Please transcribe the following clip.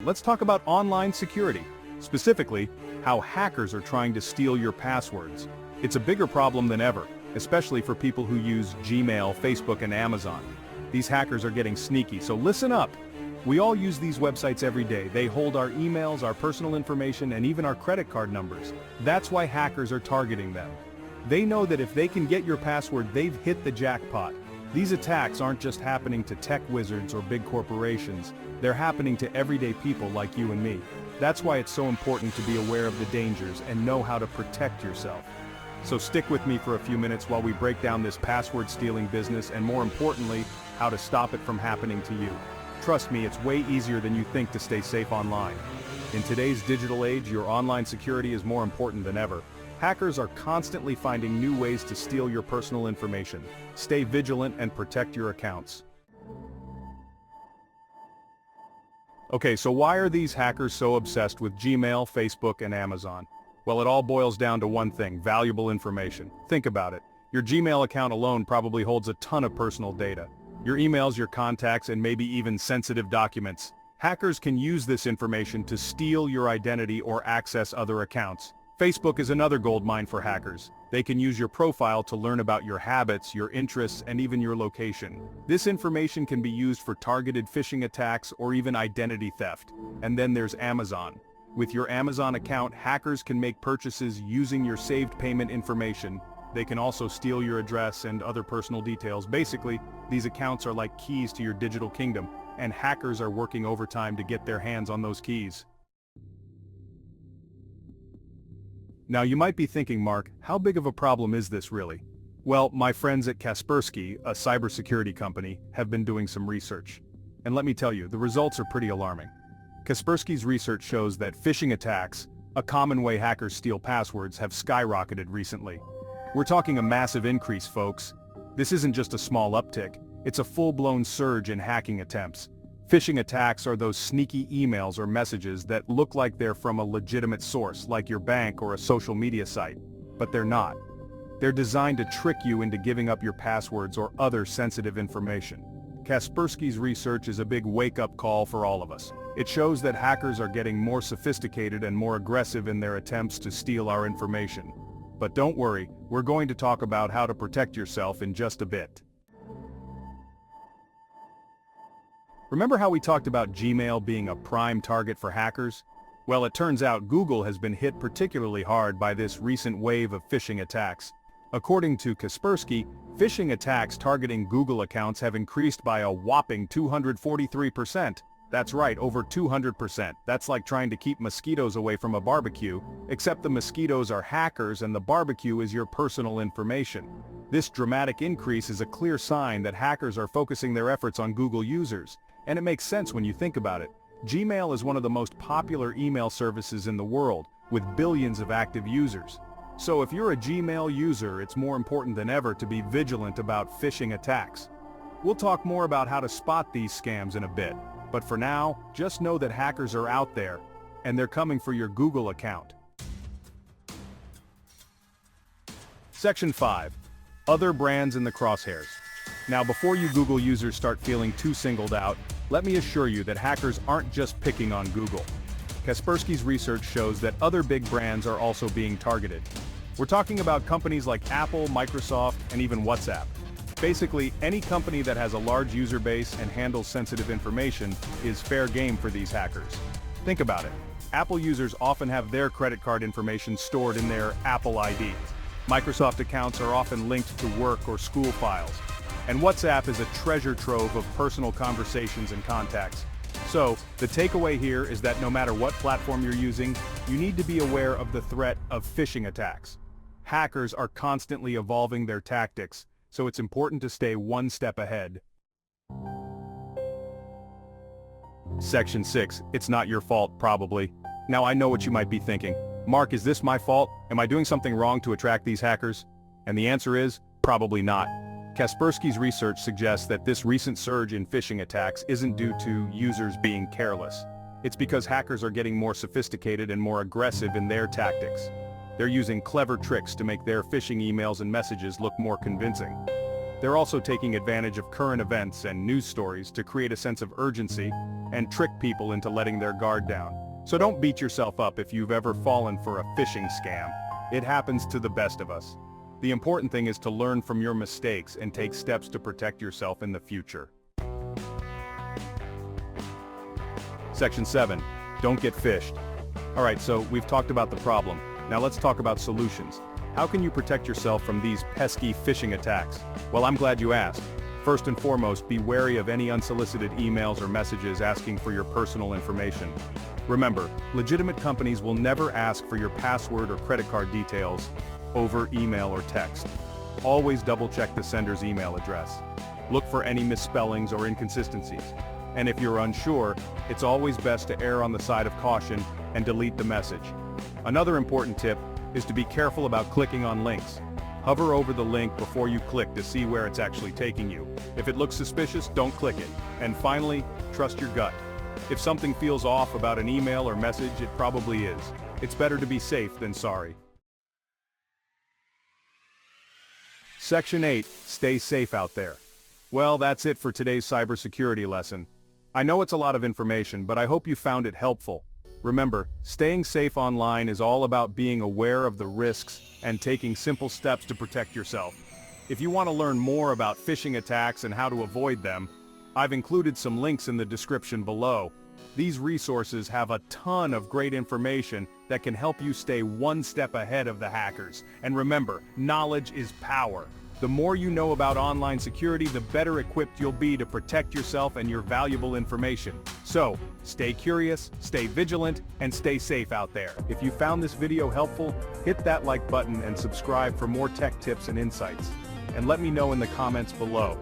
let's talk about online security. Specifically, how hackers are trying to steal your passwords. It's a bigger problem than ever, especially for people who use Gmail, Facebook, and Amazon. These hackers are getting sneaky, so listen up. We all use these websites every day. They hold our emails, our personal information, and even our credit card numbers. That's why hackers are targeting them. They know that if they can get your password, they've hit the jackpot. These attacks aren't just happening to tech wizards or big corporations. They're happening to everyday people like you and me. That's why it's so important to be aware of the dangers and know how to protect yourself. So stick with me for a few minutes while we break down this password stealing business and, more importantly, how to stop it from happening to you. Trust me, it's way easier than you think to stay safe online. In today's digital age, your online security is more important than ever. Hackers are constantly finding new ways to steal your personal information. Stay vigilant and protect your accounts. Okay, so why are these hackers so obsessed with Gmail, Facebook, and Amazon? Well, it all boils down to one thing: valuable information. Think about it. Your Gmail account alone probably holds a ton of personal data. Your emails, your contacts, and maybe even sensitive documents. Hackers can use this information to steal your identity or access other accounts. Facebook is another goldmine for hackers. They can use your profile to learn about your habits, your interests, and even your location. This information can be used for targeted phishing attacks or even identity theft. And then there's Amazon. With your Amazon account, hackers can make purchases using your saved payment information. They can also steal your address and other personal details. Basically, these accounts are like keys to your digital kingdom, and hackers are working overtime to get their hands on those keys. Now you might be thinking, Mark, how big of a problem is this really? Well, my friends at Kaspersky, a cybersecurity company, have been doing some research. And let me tell you, the results are pretty alarming. Kaspersky's research shows that phishing attacks, a common way hackers steal passwords, have skyrocketed recently. We're talking a massive increase, folks. This isn't just a small uptick, it's a full-blown surge in hacking attempts. Phishing attacks are those sneaky emails or messages that look like they're from a legitimate source, like your bank or a social media site. But they're not. They're designed to trick you into giving up your passwords or other sensitive information. Kaspersky's research is a big wake-up call for all of us. It shows that hackers are getting more sophisticated and more aggressive in their attempts to steal our information. But don't worry, we're going to talk about how to protect yourself in just a bit. Remember how we talked about Gmail being a prime target for hackers? Well, it turns out Google has been hit particularly hard by this recent wave of phishing attacks. According to Kaspersky, phishing attacks targeting Google accounts have increased by a whopping 243%. That's right, over 200%. That's like trying to keep mosquitoes away from a barbecue, except the mosquitoes are hackers and the barbecue is your personal information. This dramatic increase is a clear sign that hackers are focusing their efforts on Google users. And it makes sense when you think about it. Gmail is one of the most popular email services in the world, with billions of active users. So if you're a Gmail user, it's more important than ever to be vigilant about phishing attacks. We'll talk more about how to spot these scams in a bit, but for now, just know that hackers are out there, and they're coming for your Google account. Section 5. Other brands in the crosshairs. Now, before you Google users start feeling too singled out, let me assure you that hackers aren't just picking on Google. Kaspersky's research shows that other big brands are also being targeted. We're talking about companies like Apple, Microsoft, and even WhatsApp. Basically, any company that has a large user base and handles sensitive information is fair game for these hackers. Think about it. Apple users often have their credit card information stored in their Apple ID. Microsoft accounts are often linked to work or school files. And WhatsApp is a treasure trove of personal conversations and contacts. So, the takeaway here is that no matter what platform you're using, you need to be aware of the threat of phishing attacks. Hackers are constantly evolving their tactics, so it's important to stay one step ahead. Section 6. It's not your fault, probably. Now I know what you might be thinking. Mark, is this my fault? Am I doing something wrong to attract these hackers? And the answer is, probably not. Kaspersky's research suggests that this recent surge in phishing attacks isn't due to users being careless. It's because hackers are getting more sophisticated and more aggressive in their tactics. They're using clever tricks to make their phishing emails and messages look more convincing. They're also taking advantage of current events and news stories to create a sense of urgency and trick people into letting their guard down. So don't beat yourself up if you've ever fallen for a phishing scam. It happens to the best of us. The important thing is to learn from your mistakes and take steps to protect yourself in the future. Section 7. Don't get phished. Alright, so we've talked about the problem. Now let's talk about solutions. How can you protect yourself from these pesky phishing attacks? Well, I'm glad you asked. First and foremost, be wary of any unsolicited emails or messages asking for your personal information. Remember, legitimate companies will never ask for your password or credit card details over email or text. Always double-check the sender's email address. Look for any misspellings or inconsistencies. And if you're unsure, it's always best to err on the side of caution and delete the message. Another important tip is to be careful about clicking on links. Hover over the link before you click to see where it's actually taking you. If it looks suspicious, don't click it. And finally, trust your gut. If something feels off about an email or message, it probably is. It's better to be safe than sorry. Section 8. Stay safe out there. Well, that's it for today's cybersecurity lesson. I know it's a lot of information, but I hope you found it helpful. Remember, staying safe online is all about being aware of the risks and taking simple steps to protect yourself. If you want to learn more about phishing attacks and how to avoid them, I've included some links in the description below. These resources have a ton of great information that can help you stay one step ahead of the hackers. And remember, knowledge is power. The more you know about online security, the better equipped you'll be to protect yourself and your valuable information. So, stay curious, stay vigilant, and stay safe out there. If you found this video helpful, hit that like button and subscribe for more tech tips and insights. And let me know in the comments below.